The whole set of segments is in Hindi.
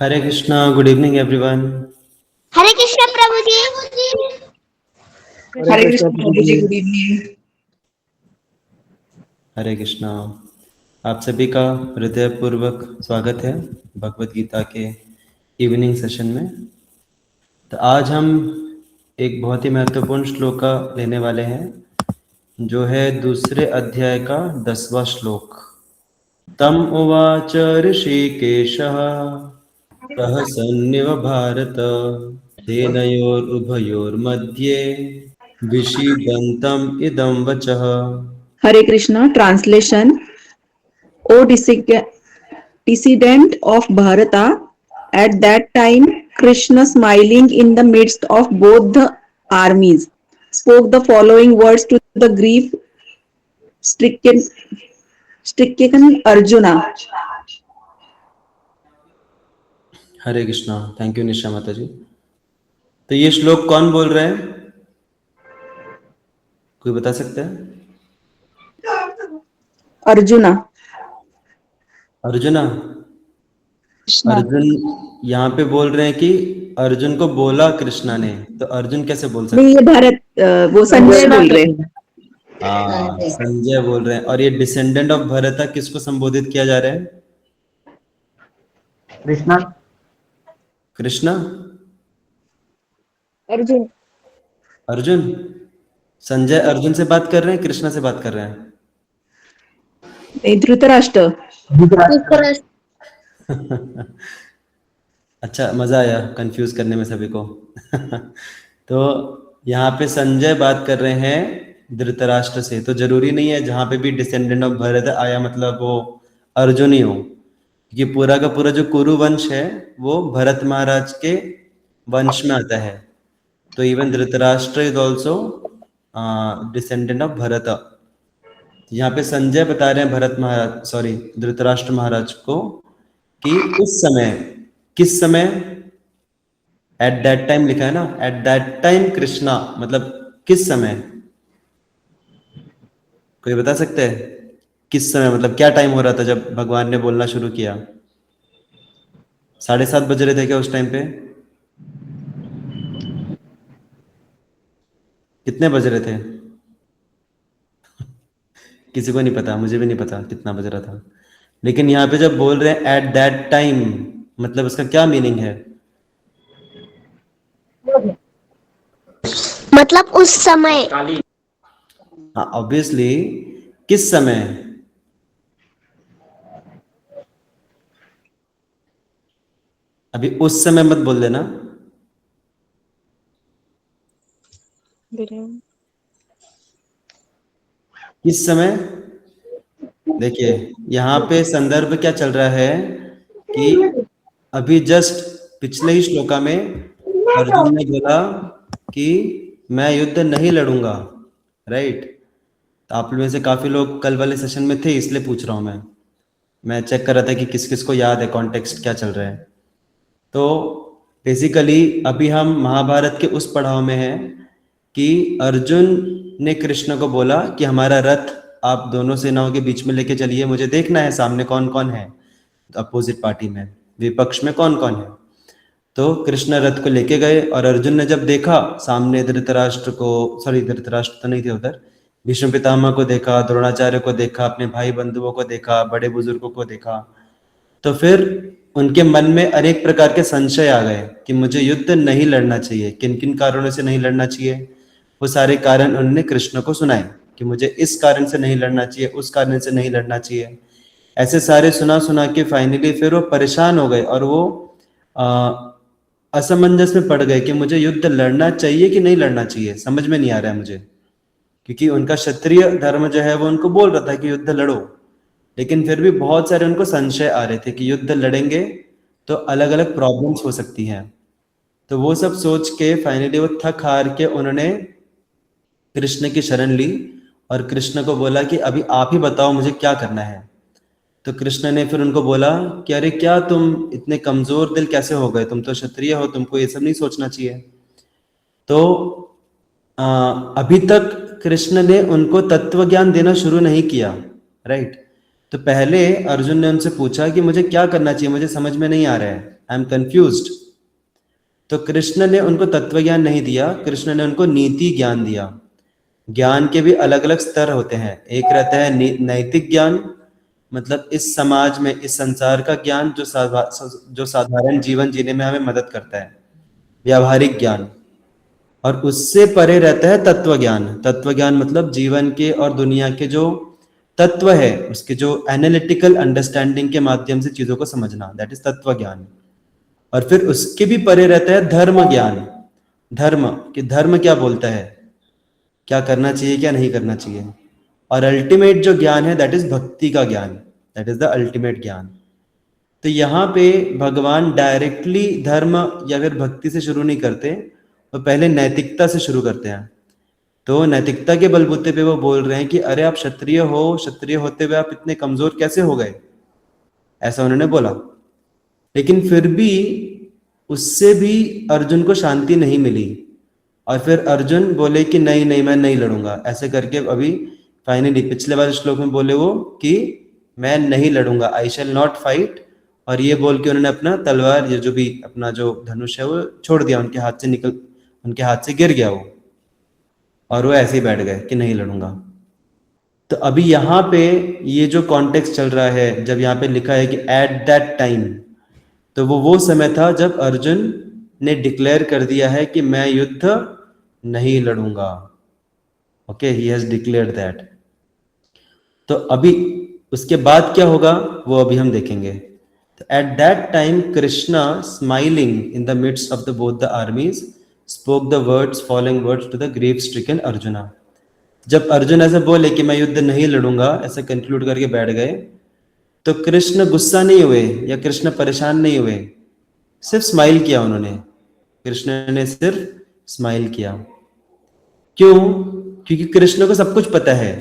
हरे कृष्णा, गुड इवनिंग एवरीवन। हरे कृष्ण प्रभु जी। हरे हरे कृष्णा कृष्ण प्रभु प्रभु जी। जी, गुड इवनिंग। हरे कृष्णा। आप सभी का हृदयपूर्वक स्वागत है भगवत गीता के इवनिंग सेशन में। तो आज हम एक बहुत ही महत्वपूर्ण श्लोक का लेने वाले हैं, जो है दूसरे अध्याय का 10वां श्लोक। तम उवाच ऋषिकेशः प्रहसन्निव भारत सेनयोरुभयोर्मध्ये विषीदन्तम् इदं वचः। Hare Krishna translation. O descendant of Bharata, at that time Krishna, smiling in the midst of both the armies, spoke the following words to the grief stricken Arjuna. Hare Krishna. Thank you Nisha माता जी। तो ये श्लोक कौन बोल रहे हैं, कोई बता सकता है? अर्जुना। अर्जुना। अर्जुन यहाँ पे बोल रहे हैं कि अर्जुन को बोला कृष्णा ने, तो अर्जुन कैसे बोल नहीं, सकते ये भारत वो संजय बोल रहे हैं। हैं? हाँ, संजय बोल रहे हैं। और ये डिसेंडेंट ऑफ भरता किसको संबोधित किया जा रहा है? कृष्णा। कृष्णा। अर्जुन। अर्जुन। संजय अर्जुन से बात कर रहे हैं, कृष्णा से बात कर रहे हैं? धृतराष्ट्र। अच्छा, मजा आया कंफ्यूज करने में सभी को। तो यहाँ पे संजय बात कर रहे हैं धृतराष्ट्र से। तो जरूरी नहीं है जहाँ पे भी डिसेंडेंट ऑफ भरत आया मतलब वो अर्जुन ही हो, क्योंकि पूरा का पूरा जो कुरु वंश है वो भरत महाराज के वंश में आता है। तो even Dhritarashtra is also descendant of Bharat. यहाँ पे संजय बता रहे हैं भरत महाराज, सॉरी, धृतराष्ट्र महाराज को कि उस समय, किस समय? एट दैट टाइम लिखा है ना, एट दैट टाइम कृष्णा, मतलब किस समय? कोई बता सकते हैं किस समय, मतलब क्या टाइम हो रहा था जब भगवान ने बोलना शुरू किया? 7:30 बज रहे थे क्या उस टाइम पे? कितने बज रहे थे? किसी को नहीं पता, मुझे भी नहीं पता कितना बज रहा था। लेकिन यहाँ पे जब बोल रहे हैं एट दैट टाइम, मतलब उसका क्या मीनिंग है? मतलब उस समय। हाँ, ऑब्वियसली किस समय? अभी उस समय मत बोल देना। किस समय? देखिए यहाँ पे संदर्भ क्या चल रहा है कि अभी जस्ट पिछले ही श्लोका में अर्जुन ने बोला कि मैं युद्ध नहीं लड़ूंगा, राइट? तो आप में से काफी लोग कल वाले सेशन में थे, इसलिए पूछ रहा हूं मैं चेक कर रहा था कि किस किस को याद है कॉन्टेक्स्ट क्या चल रहा है। तो बेसिकली अभी हम महाभारत के उस पड़ाव में हैं कि अर्जुन ने कृष्ण को बोला कि हमारा रथ आप दोनों सेनाओं के बीच में लेके चलिए, मुझे देखना है सामने कौन कौन है, अपोजिट पार्टी में, विपक्ष में कौन कौन है। तो कृष्ण रथ को लेके गए और अर्जुन ने जब देखा सामने धृतराष्ट्र को, सॉरी धृतराष्ट्र तो नहीं थे उधर, भीष्म पितामह को देखा, द्रोणाचार्य को देखा, अपने भाई बंधुओं को देखा, बड़े बुजुर्गों को देखा, तो फिर उनके मन में अनेक प्रकार के संशय आ गए कि मुझे युद्ध नहीं लड़ना चाहिए। किन किन कारणों से नहीं लड़ना चाहिए, वो सारे कारण उन्होंने कृष्ण को सुनाए कि मुझे इस कारण से नहीं लड़ना चाहिए, उस कारण से नहीं लड़ना चाहिए। ऐसे सारे सुना सुना के फाइनली फिर वो परेशान हो गए और वो असमंजस में पड़ गए कि मुझे युद्ध लड़ना चाहिए कि नहीं लड़ना चाहिए, समझ में नहीं आ रहा है मुझे। क्योंकि उनका क्षत्रिय धर्म जो है वो उनको बोल रहा था कि युद्ध लड़ो, लेकिन फिर भी बहुत सारे उनको संशय आ रहे थे कि युद्ध लड़ेंगे तो अलग अलग प्रॉब्लम्स हो सकती हैं। तो वो सब सोच के फाइनली वो थक हार के उन्होंने कृष्ण की शरण ली और कृष्ण को बोला कि अभी आप ही बताओ मुझे क्या करना है। तो कृष्ण ने फिर उनको बोला कि अरे क्या तुम इतने कमजोर दिल कैसे हो गए, तुम तो क्षत्रिय हो, तुमको ये सब नहीं सोचना चाहिए। तो अभी तक कृष्ण ने उनको तत्व ज्ञान देना शुरू नहीं किया, राइट? तो पहले अर्जुन ने उनसे पूछा कि मुझे क्या करना चाहिए, मुझे समझ में नहीं आ रहा है, आई एम कंफ्यूज्ड। तो कृष्ण ने उनको तत्व ज्ञान नहीं दिया, कृष्ण ने उनको नीति ज्ञान दिया। ज्ञान के भी अलग अलग स्तर होते हैं। एक रहता है नैतिक ज्ञान, मतलब इस समाज में, इस संसार का ज्ञान जो साधारण जीवन जीने में हमें मदद करता है, व्यावहारिक ज्ञान। और उससे परे रहता है तत्व ज्ञान। तत्व ज्ञान मतलब जीवन के और दुनिया के जो तत्व है, उसके जो एनालिटिकल अंडरस्टैंडिंग के माध्यम से चीजों को समझना, दैट इज तत्व ज्ञान। और फिर उसके भी परे रहता है धर्म ज्ञान। धर्म कि धर्म क्या बोलता है, क्या करना चाहिए क्या नहीं करना चाहिए। और अल्टीमेट जो ज्ञान है दैट इज भक्ति का ज्ञान, दैट इज द अल्टीमेट ज्ञान। तो यहाँ पे भगवान डायरेक्टली धर्म या फिर भक्ति से शुरू नहीं करते, वो पहले नैतिकता से शुरू करते हैं। तो नैतिकता के बलबूते पे वो बोल रहे हैं कि अरे आप क्षत्रिय हो, क्षत्रिय होते हुए आप इतने कमजोर कैसे हो गए, ऐसा उन्होंने बोला। लेकिन फिर भी उससे भी अर्जुन को शांति नहीं मिली। और फिर अर्जुन बोले कि नहीं नहीं मैं नहीं लड़ूंगा, ऐसे करके अभी फाइनली पिछले वाले श्लोक में बोले वो कि मैं नहीं लड़ूंगा, आई शैल नॉट फाइट। और ये बोल के उन्होंने अपना तलवार, ये जो भी अपना जो धनुष है वो छोड़ दिया, उनके हाथ से गिर गया वो, और वो ऐसे ही बैठ गए कि नहीं लड़ूंगा। तो अभी यहाँ पे ये जो कॉन्टेक्स्ट चल रहा है, जब यहाँ पे लिखा है कि एट दैट टाइम, तो वो समय था जब अर्जुन ने डिक्लेयर कर दिया है कि मैं युद्ध नहीं लड़ूंगा। Okay, he has declared that. तो अभी उसके बाद क्या होगा वो अभी हम देखेंगे। तो at that time Krishna smiling in the mids of the both the armies spoke the words, following words to the grief stricken Arjuna. जब अर्जुन ऐसे बोले कि मैं युद्ध नहीं लड़ूंगा, ऐसे कंक्लूड करके बैठ गए, तो कृष्ण गुस्सा नहीं हुए या कृष्ण परेशान नहीं हुए, सिर्फ स्माइल किया उन्होंने। कृष्ण ने सिर्फ स्माइल किया। क्यों? क्योंकि कृष्ण को सब कुछ पता है।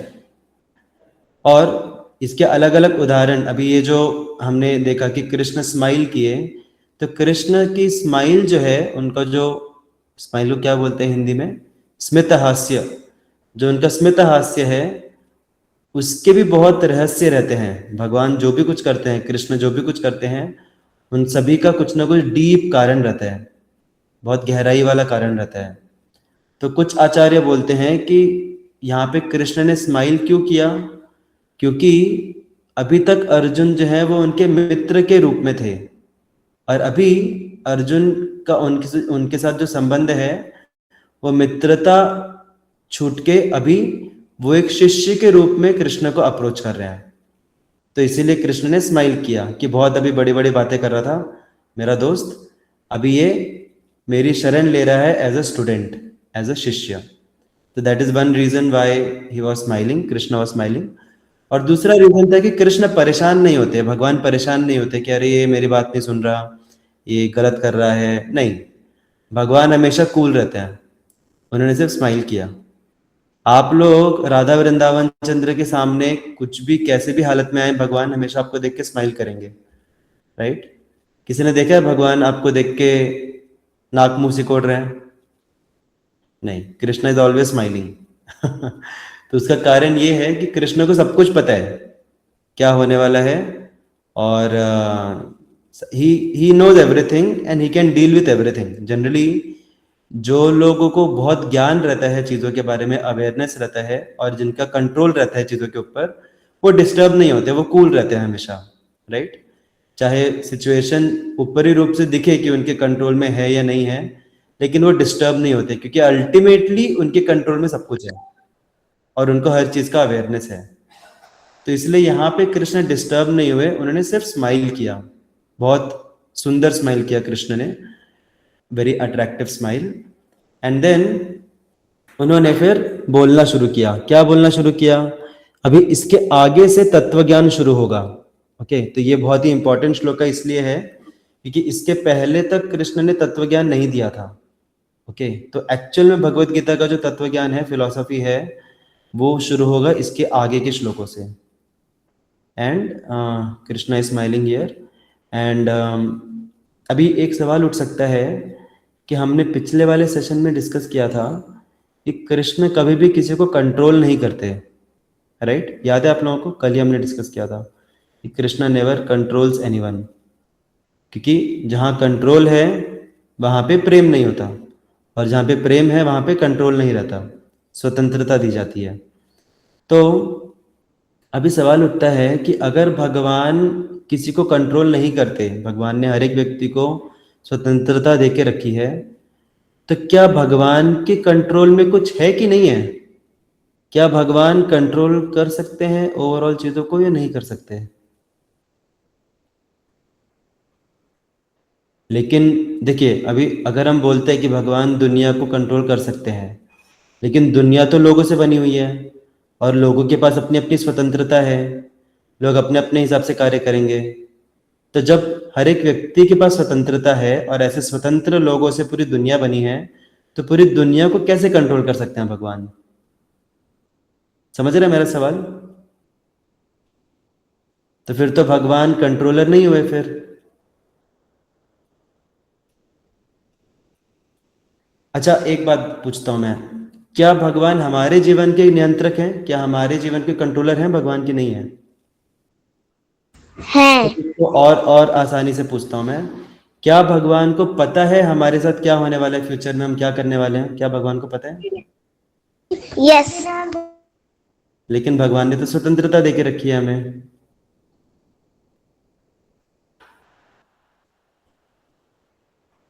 और इसके अलग अलग उदाहरण, अभी ये जो हमने देखा कि कृष्ण स्माइल किए, तो कृष्ण की स्माइल जो है, उनका जो स्माइल को क्या बोलते हैं हिंदी में, स्मित हास्य, जो उनका स्मित हास्य है उसके भी बहुत रहस्य रहते हैं। भगवान जो भी कुछ करते हैं, कृष्ण जो भी कुछ करते हैं, उन सभी का कुछ ना कुछ डीप कारण रहता है, बहुत गहराई वाला कारण रहता है। तो कुछ आचार्य बोलते हैं कि यहाँ पे कृष्ण ने स्माइल क्यों किया, क्योंकि अभी तक अर्जुन जो है वो उनके मित्र के रूप में थे, और अभी अर्जुन का उनके साथ जो संबंध है वो मित्रता छूट के अभी वो एक शिष्य के रूप में कृष्ण को अप्रोच कर रहे हैं। तो इसीलिए कृष्ण ने स्माइल किया कि बहुत अभी बड़ी बड़ी बातें कर रहा था मेरा दोस्त, अभी ये मेरी शरण ले रहा है as a student, as a shishya. तो that is one reason why he was smiling, Krishna was smiling. और दूसरा रीजन था कि कृष्ण परेशान नहीं होते, भगवान परेशान नहीं होते कि अरे ये मेरी बात नहीं सुन रहा, ये गलत कर रहा है, नहीं, भगवान हमेशा कूल रहते हैं। उन्होंने सिर्फ स्माइल किया। आप लोग राधा वृंदावन चंद्र के सामने कुछ भी कैसे भी हालत में आए, भगवान हमेशा आपको देख के स्माइल करेंगे, राइट? किसी ने देखा है भगवान आपको देख के नाक मुंह सिकोड़ रहे हैं? नहीं, कृष्ण इज ऑलवेज स्माइलिंग। तो उसका कारण ये है कि कृष्ण को सब कुछ पता है क्या होने वाला है, और he knows everything and he can deal with everything. Generally जो लोगों को बहुत ज्ञान रहता है चीज़ों के बारे में, अवेयरनेस रहता है, और जिनका कंट्रोल रहता है चीज़ों के ऊपर, वो डिस्टर्ब नहीं होते, वो कूल रहते हैं हमेशा, राइट? चाहे सिचुएशन ऊपरी रूप से दिखे कि उनके कंट्रोल में है या नहीं है, लेकिन वो डिस्टर्ब नहीं होते, क्योंकि अल्टीमेटली उनके कंट्रोल में सब कुछ है और उनको हर चीज़ का अवेयरनेस है। तो इसलिए यहाँ पे कृष्ण डिस्टर्ब नहीं हुए, उन्होंने सिर्फ स्माइल किया, बहुत सुंदर स्माइल किया कृष्ण ने, very attractive smile. And then उन्होंने फिर बोलना शुरू किया। क्या बोलना शुरू किया? अभी इसके आगे से तत्व ज्ञान शुरू होगा। ओके, तो ये बहुत ही इंपॉर्टेंट श्लोक इसलिए है क्योंकि इसके पहले तक कृष्ण ने तत्व ज्ञान नहीं दिया था। ओके, तो एक्चुअल में भगवत गीता का जो तत्व ज्ञान है, फिलॉसफी है, वो शुरू होगा इसके आगे के श्लोकों से। And Krishna is smiling here. And अभी एक सवाल उठ सकता है कि हमने पिछले वाले सेशन में डिस्कस किया था कि कृष्ण कभी भी किसी को कंट्रोल नहीं करते, राइट? याद है आप लोगों को? कल ही हमने डिस्कस किया था कि कृष्ण नेवर कंट्रोल्स एनीवन। क्योंकि जहाँ कंट्रोल है वहाँ पे प्रेम नहीं होता, और जहाँ पे प्रेम है वहाँ पे कंट्रोल नहीं रहता, स्वतंत्रता दी जाती है। तो अभी सवाल उठता है कि अगर भगवान किसी को कंट्रोल नहीं करते, भगवान ने हर एक व्यक्ति को स्वतंत्रता दे के रखी है, तो क्या भगवान के कंट्रोल में कुछ है कि नहीं है? क्या भगवान कंट्रोल कर सकते हैं ओवरऑल चीजों को या नहीं कर सकते? लेकिन देखिए, अभी अगर हम बोलते हैं कि भगवान दुनिया को कंट्रोल कर सकते हैं, लेकिन दुनिया तो लोगों से बनी हुई है और लोगों के पास अपनी अपनी स्वतंत्रता है, लोग अपने अपने हिसाब से कार्य करेंगे। तो जब हर एक व्यक्ति के पास स्वतंत्रता है और ऐसे स्वतंत्र लोगों से पूरी दुनिया बनी है, तो पूरी दुनिया को कैसे कंट्रोल कर सकते हैं भगवान? समझ रहे हैं मेरा सवाल? तो फिर तो भगवान कंट्रोलर नहीं हुए फिर। अच्छा, एक बात पूछता हूं मैं, क्या भगवान हमारे जीवन के नियंत्रक हैं? क्या हमारे जीवन के कंट्रोलर हैं भगवान की नहीं है? है। तो और आसानी से पूछता हूं मैं, क्या भगवान को पता है हमारे साथ क्या होने वाला है, फ्यूचर में हम क्या करने वाले हैं? क्या भगवान को पता है? यस। लेकिन भगवान ने तो स्वतंत्रता देके रखी है हमें।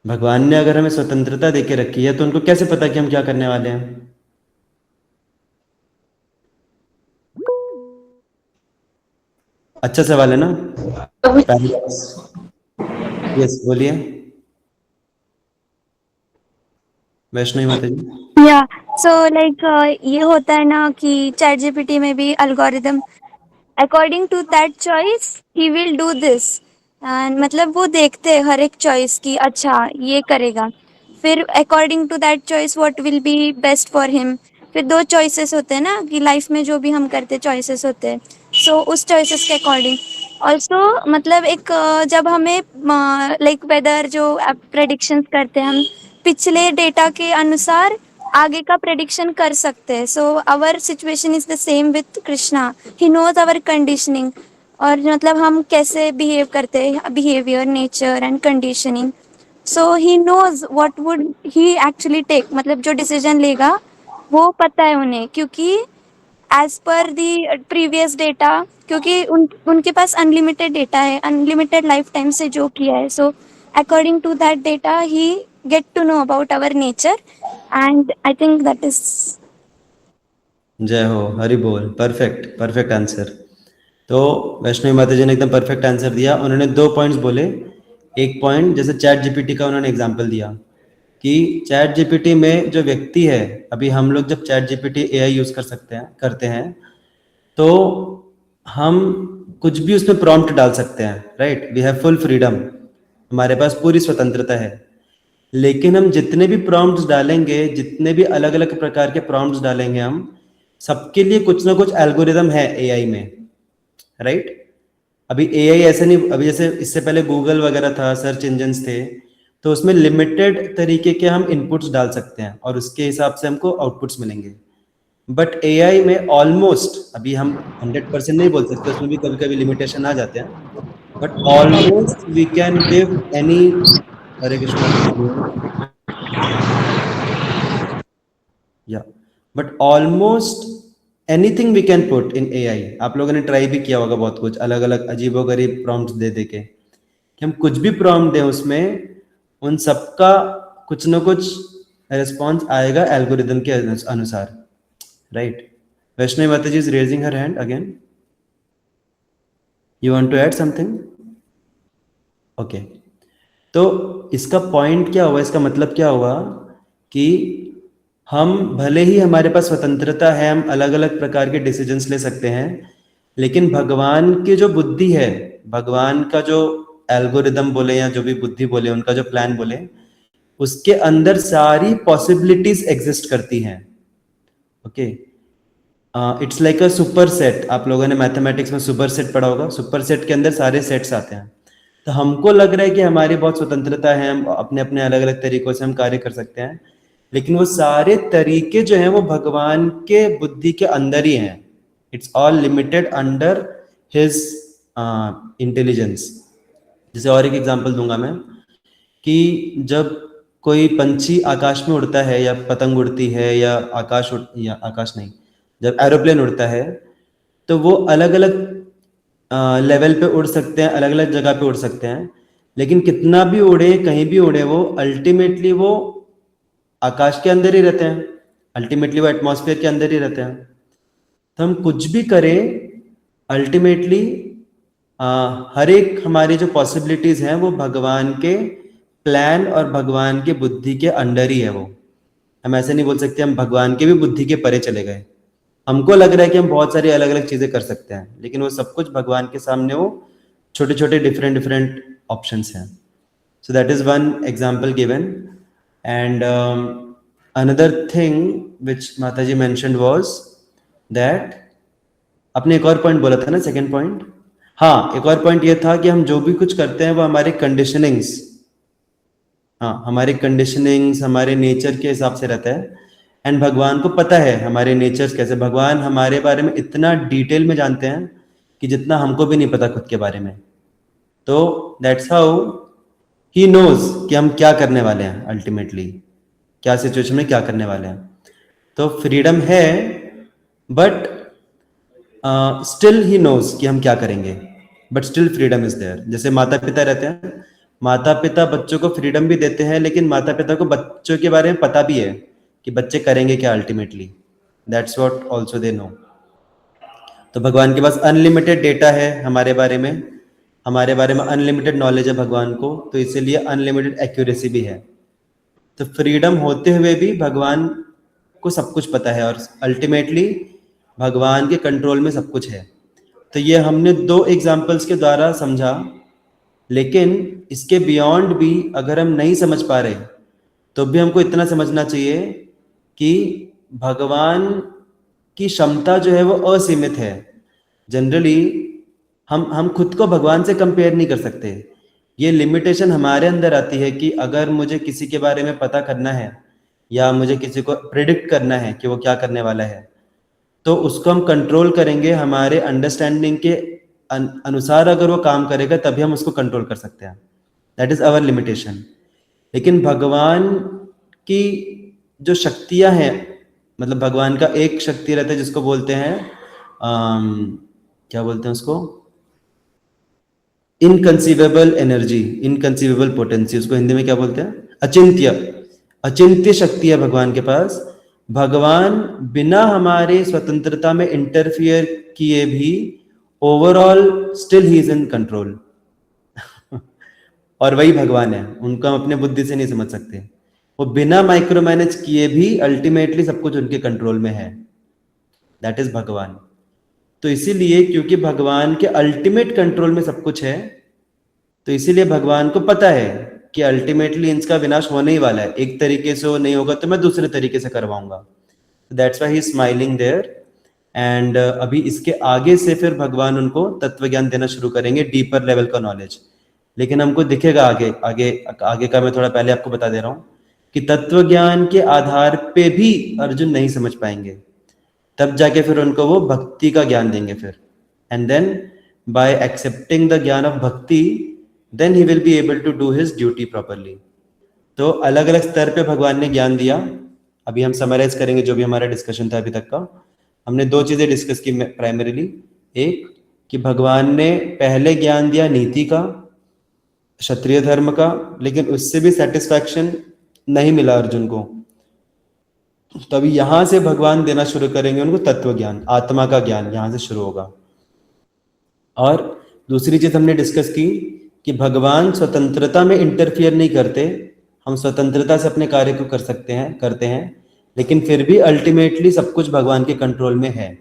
भगवान ने अगर हमें स्वतंत्रता देके रखी है तो उनको कैसे पता कि हम क्या करने वाले हैं? अच्छा सवाल है ना? पैराडॉक्स। यस, बोलिए वैष्णवी माता जी। या सो लाइक ये होता है ना कि चैट जीपीटी में भी algorithm according to that choice he will do this, and मतलब वो देखते हैं हर एक चॉइस की, अच्छा ये करेगा, फिर according to that choice what will be best for him. फिर दो चॉइसेस होते हैं ना कि लाइफ में जो भी हम करते चॉइसेस होते हैं, सो उस चॉइसेस के अकॉर्डिंग ऑल्सो मतलब एक जब हमें लाइक वेदर जो प्रेडिक्शंस करते हैं हम पिछले डेटा के अनुसार आगे का प्रेडिक्शन कर सकते हैं। So our situation is the same with Krishna, he knows our conditioning, और मतलब हम कैसे बिहेव करते हैं, behaviour, nature and conditioning. So he knows what would he actually take, मतलब जो डिसीजन लेगा वो पता है उन्हें, क्योंकि as per the previous data, क्योंकि उनके पास अनलिमिटेड डेटा है, अनलिमिटेड लाइफ टाइम से जो किया है। So according to that data he get to know about our nature, and I think that is जय हो, हरि बोल। Perfect, perfect answer. तो वैष्णवी माता जी ने एकदम परफेक्ट आंसर दिया। उन्होंने 2 पॉइंट्स बोले। एक पॉइंट जैसे चैट जीपीटी का उन्होंने एग्जांपल दिया कि चैट जीपीटी में जो व्यक्ति है, अभी हम लोग जब चैट जीपीटी एआई यूज करते हैं तो हम कुछ भी उसमें प्रॉम्प्ट डाल सकते हैं, right? We have full freedom, हमारे पास पूरी स्वतंत्रता है। लेकिन हम जितने भी प्रॉम्प्ट्स डालेंगे, जितने भी अलग अलग प्रकार के प्रॉम्प्ट्स डालेंगे, हम सबके लिए कुछ ना कुछ एल्गोरिदम है एआई में, राइट? अभी एआई ऐसे नहीं, अभी जैसे इससे पहले गूगल वगैरह था, सर्च इंजन्स थे, तो उसमें लिमिटेड तरीके के हम इनपुट्स डाल सकते हैं और उसके हिसाब से हमको आउटपुट्स मिलेंगे। बट एआई में ऑलमोस्ट, अभी हम 100% नहीं बोल सकते, उसमें भी कभी कभी लिमिटेशन आ जाते हैं, but almost we can give any. Hare Krishna प्रभु। Yeah but almost anything we can put in AI. आप लोगों ने ट्राई भी किया होगा बहुत कुछ, अलग अलग अजीबोगरीब प्रॉम्प्ट्स दे दे के, कि हम कुछ भी प्रॉम्प्ट दें उसमें, उन सबका कुछ ना कुछ रिस्पॉन्स आएगा एल्गोरिदम के अनुसार, राइट? वैष्णवी माता ji is raising her hand again. You want to add something? Okay. तो इसका पॉइंट क्या हुआ, इसका मतलब क्या हुआ कि हम भले ही हमारे पास स्वतंत्रता है, हम अलग अलग प्रकार के डिसीजंस ले सकते हैं, लेकिन भगवान की जो बुद्धि है, भगवान का जो एल्गोरिदम बोले या जो भी बुद्धि बोले, उनका जो प्लान बोले, उसके अंदर सारी पॉसिबिलिटीज एग्जिस्ट करती हैं। Okay, it's like a super set. आप लोगों ने मैथमेटिक्स में सुपर सेट पढ़ा होगा, सुपर सेट के अंदर सारे सेट्स आते हैं। तो हमको लग रहा है कि हमारी बहुत स्वतंत्रता है, हम अपने अपने अलग अलग तरीकों से हम कार्य कर सकते हैं, लेकिन वो सारे तरीके जो हैं वो भगवान के बुद्धि के अंदर ही हैं। It's all limited under his intelligence, जैसे और एक एग्जांपल दूंगा मैं कि जब कोई पंछी आकाश में उड़ता है या पतंग उड़ती है या आकाश नहीं, जब एरोप्लेन उड़ता है तो वो अलग अलग लेवल पे उड़ सकते हैं, अलग अलग जगह पे उड़ सकते हैं, लेकिन कितना भी उड़े, कहीं भी उड़े, वो अल्टीमेटली वो आकाश के अंदर ही रहते हैं, अल्टीमेटली वो एटमॉस्फेयर के अंदर ही रहते हैं। तो हम कुछ भी करें, अल्टीमेटली हर एक हमारी जो पॉसिबिलिटीज हैं वो भगवान के प्लान और भगवान के बुद्धि के अंडर ही है। वो हम ऐसे नहीं बोल सकते हम भगवान के भी बुद्धि के परे चले गए। हमको लग रहा है कि हम बहुत सारी अलग अलग चीजें कर सकते हैं, लेकिन वो सब कुछ भगवान के सामने वो छोटे छोटे डिफरेंट डिफरेंट ऑप्शंस हैं। So that is one example given. And another thing which Mataji mentioned was that आपने एक और पॉइंट बोला था ना, सेकंड पॉइंट। हाँ, एक और पॉइंट ये था कि हम जो भी कुछ करते हैं वो हमारे कंडीशनिंग्स, हाँ, हमारे कंडीशनिंग्स हमारे नेचर के हिसाब से रहता है। एंड भगवान को पता है हमारे नेचर्स कैसे। भगवान हमारे बारे में इतना डिटेल में जानते हैं कि जितना हमको भी नहीं पता खुद के बारे में। तो दैट्स हाउ ही नोज कि हम क्या करने वाले हैं, अल्टीमेटली क्या सिचुएशन में क्या करने वाले हैं। तो फ्रीडम है, बट स्टिल ही नोज कि हम क्या करेंगे, but still freedom is there. जैसे माता पिता रहते हैं, माता पिता बच्चों को फ्रीडम भी देते हैं, लेकिन माता पिता को बच्चों के बारे में पता भी है कि बच्चे करेंगे क्या ultimately. That's what also they know. तो भगवान के पास अनलिमिटेड डेटा है हमारे बारे में, हमारे बारे में अनलिमिटेड नॉलेज है भगवान को, तो इसीलिए अनलिमिटेड एक्यूरेसी भी है। तो फ्रीडम होते हुए भी भगवान को सब कुछ पता है और अल्टीमेटली भगवान के कंट्रोल में सब कुछ है। तो ये हमने 2 एग्जाम्पल्स के द्वारा समझा, लेकिन इसके बियॉन्ड भी अगर हम नहीं समझ पा रहे तो भी हमको इतना समझना चाहिए कि भगवान की क्षमता जो है वो असीमित है। जनरली हम खुद को भगवान से कंपेयर नहीं कर सकते। ये लिमिटेशन हमारे अंदर आती है कि अगर मुझे किसी के बारे में पता करना है या मुझे किसी को प्रिडिक्ट करना है कि वो क्या करने वाला है, तो उसको हम कंट्रोल करेंगे हमारे अंडरस्टैंडिंग के अनुसार। अगर वो काम करेगा तभी हम उसको कंट्रोल कर सकते हैं। That is our limitation. लेकिन भगवान की जो शक्तियां हैं, मतलब भगवान का एक शक्ति रहता है जिसको बोलते हैं क्या बोलते हैं उसको, इनकंसीवेबल एनर्जी, इनकंसीवेबल पोटेंसी, उसको हिंदी में क्या बोलते हैं, अचिंत्य। अचिंत्य शक्ति है भगवान के पास। भगवान बिना हमारे स्वतंत्रता में इंटरफियर किए भी overall still he is in control. और वही भगवान है, उनको हम अपने बुद्धि से नहीं समझ सकते। वो बिना माइक्रो मैनेज किए भी अल्टीमेटली सब कुछ उनके कंट्रोल में है। दैट इज भगवान। तो इसीलिए क्योंकि भगवान के अल्टीमेट कंट्रोल में सब कुछ है, तो इसीलिए भगवान को पता है कि अल्टीमेटली इनका विनाश होने ही वाला है। एक तरीके से वो नहीं होगा तो मैं दूसरे तरीके से करवाऊंगा। That's why he is smiling there. And अभी इसके आगे से फिर भगवान उनको तत्व ज्ञान देना शुरू करेंगे, डीपर लेवल का नॉलेज। लेकिन हमको दिखेगा आगे आगे आगे का, मैं थोड़ा पहले आपको बता दे रहा हूँ कि तत्व ज्ञान के आधार पे भी अर्जुन नहीं समझ पाएंगे। तब जाके फिर उनको वो भक्ति का ज्ञान देंगे फिर। And then by accepting the gyan of bhakti, then he will be able to do his duty properly. तो अलग अलग स्तर पे भगवान ने ज्ञान दिया। अभी हम समराइज करेंगे जो भी हमारा डिस्कशन था अभी तक का। हमने 2 चीजें डिस्कस की प्राइमरीली। एक कि भगवान ने पहले ज्ञान दिया नीति का, क्षत्रिय धर्म का, लेकिन उससे भी सेटिस्फैक्शन नहीं मिला अर्जुन को। तो अभी यहां से भगवान देना शुरू करेंगे उनको तत्व ज्ञान, आत्मा का ज्ञान यहां से शुरू होगा। और दूसरी चीज हमने डिस्कस की कि भगवान स्वतंत्रता में इंटरफियर नहीं करते। हम स्वतंत्रता से अपने कार्य को करते हैं, लेकिन फिर भी अल्टीमेटली सब कुछ भगवान के कंट्रोल में है।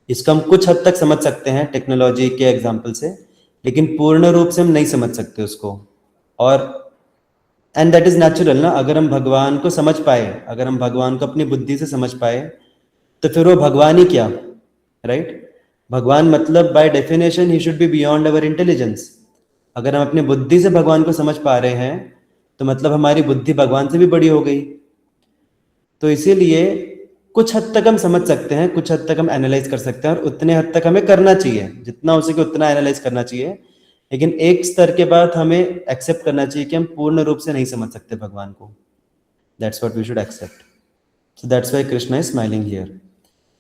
इसका हम कुछ हद तक समझ सकते हैं टेक्नोलॉजी के एग्जाम्पल से, लेकिन पूर्ण रूप से हम नहीं समझ सकते उसको। और एंड दैट इज नेचुरल ना। अगर हम भगवान को समझ पाए, अगर हम भगवान को अपनी बुद्धि से समझ पाए, तो फिर वो भगवान ही क्या, राइट? भगवान मतलब by definition he should be beyond our intelligence. अगर हम अपनी बुद्धि से भगवान को समझ पा रहे हैं तो मतलब हमारी बुद्धि भगवान से भी बड़ी हो गई। तो इसीलिए कुछ हद तक हम समझ सकते हैं, कुछ हद तक हम एनालाइज कर सकते हैं, और उतने हद तक हमें करना चाहिए, जितना हो सके उतना एनालाइज करना चाहिए। लेकिन एक स्तर के बाद हमें एक्सेप्ट करना चाहिए कि हम पूर्ण रूप से नहीं समझ सकते भगवान को. That's what we should accept. So that's why Krishna is smiling here.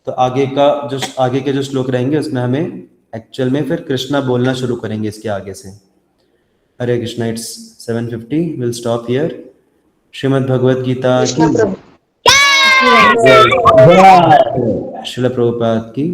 तो आगे के जो श्लोक रहेंगे उसमें हमें एक्चुअल में फिर कृष्णा बोलना शुरू करेंगे इसके आगे से. Hare Krishna. It's 7:50. Will stop here. Shrimad Bhagavad Gita की जय. श्रील प्रभुपाद की